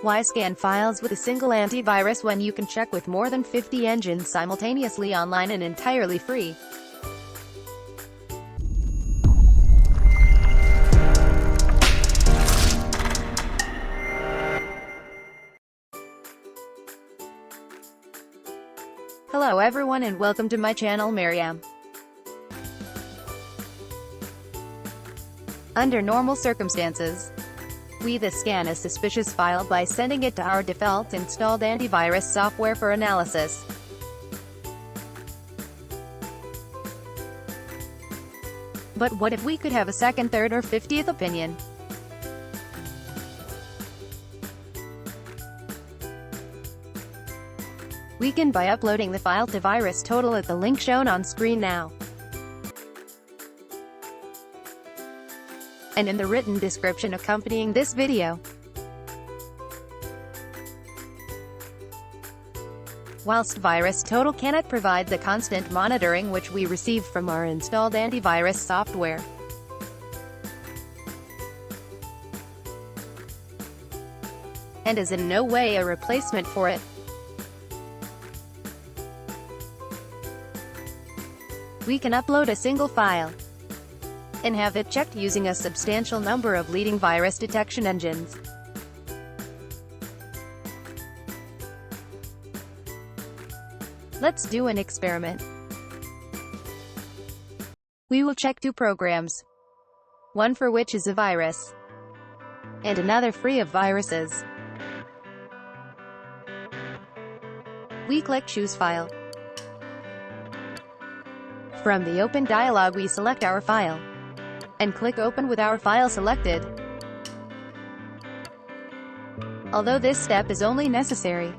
Why scan files with a single antivirus when you can check with more than 50 engines simultaneously online and entirely free? Hello everyone and welcome to my channel Miriam. Under normal circumstances, we scan a suspicious file by sending it to our default installed antivirus software for analysis. But what if we could have a second, third, or 50th opinion? We can by uploading the file to VirusTotal at the link shown on screen now, and in the written description accompanying this video. Whilst VirusTotal cannot provide the constant monitoring which we receive from our installed antivirus software, and is in no way a replacement for it, we can upload a single file and have it checked using a substantial number of leading virus detection engines. Let's do an experiment. We will check two programs, one for which is a virus, and another free of viruses. We click Choose File. From the Open dialog we select our file, and click Open with our file selected. Although this step is only necessary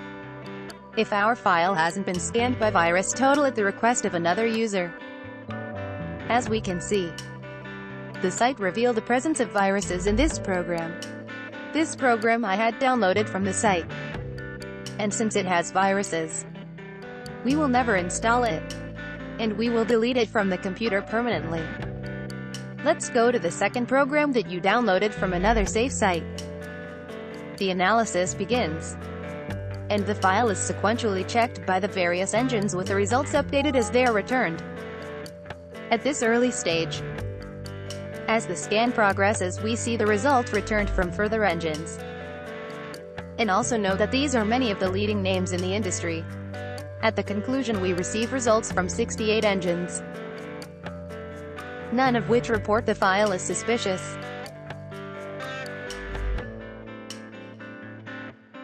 if our file hasn't been scanned by VirusTotal at the request of another user. As we can see, the site revealed the presence of viruses in this program. This program I had downloaded from the site, and since it has viruses, we will never install it, and we will delete it from the computer permanently. Let's go to the second program that you downloaded from another safe site. The analysis begins, and the file is sequentially checked by the various engines with the results updated as they are returned. At this early stage, as the scan progresses, we see the results returned from further engines. And also know that these are many of the leading names in the industry. At the conclusion we receive results from 68 engines, none of which report the file as suspicious.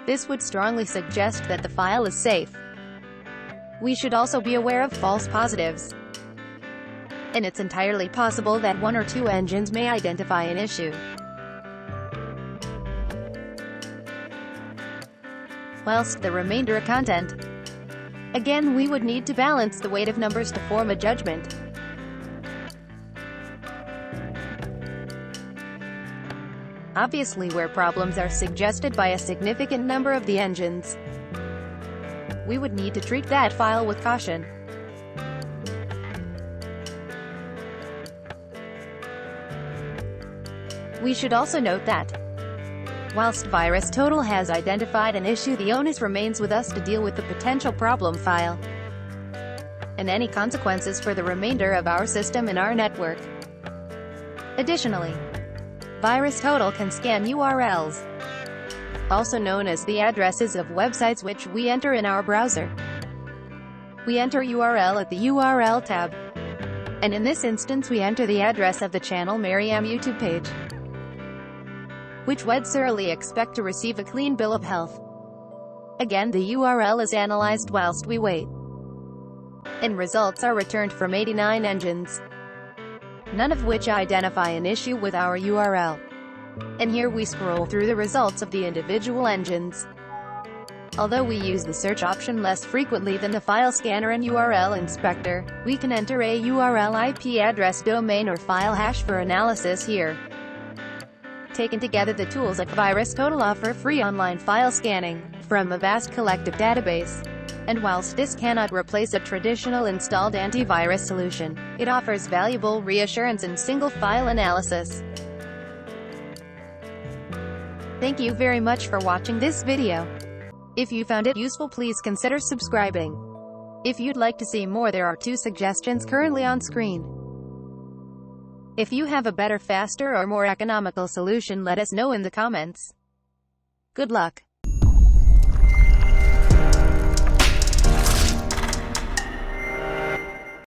This would strongly suggest that the file is safe. We should also be aware of false positives, and it's entirely possible that one or two engines may identify an issue, whilst the remainder are content. Again, we would need to balance the weight of numbers to form a judgment. Obviously, where problems are suggested by a significant number of the engines, we would need to treat that file with caution. We should also note that, whilst VirusTotal has identified an issue, the onus remains with us to deal with the potential problem file and any consequences for the remainder of our system and our network. Additionally, VirusTotal can scan URLs, also known as the addresses of websites which we enter in our browser. We enter URL at the URL tab, and in this instance we enter the address of the channel Miriam YouTube page, which would certainly expect to receive a clean bill of health. Again, the URL is analyzed whilst we wait, and results are returned from 89 engines, none of which identify an issue with our URL. And here we scroll through the results of the individual engines. Although we use the search option less frequently than the file scanner and URL inspector, we can enter a URL IP address, domain, or file hash for analysis here. Taken together, the tools at VirusTotal offer free online file scanning from a vast collective database. And whilst this cannot replace a traditional installed antivirus solution, it offers valuable reassurance in single-file analysis. Thank you very much for watching this video. If you found it useful, please consider subscribing. If you'd like to see more, there are 2 suggestions currently on screen. If you have a better, faster, or more economical solution, let us know in the comments. Good luck.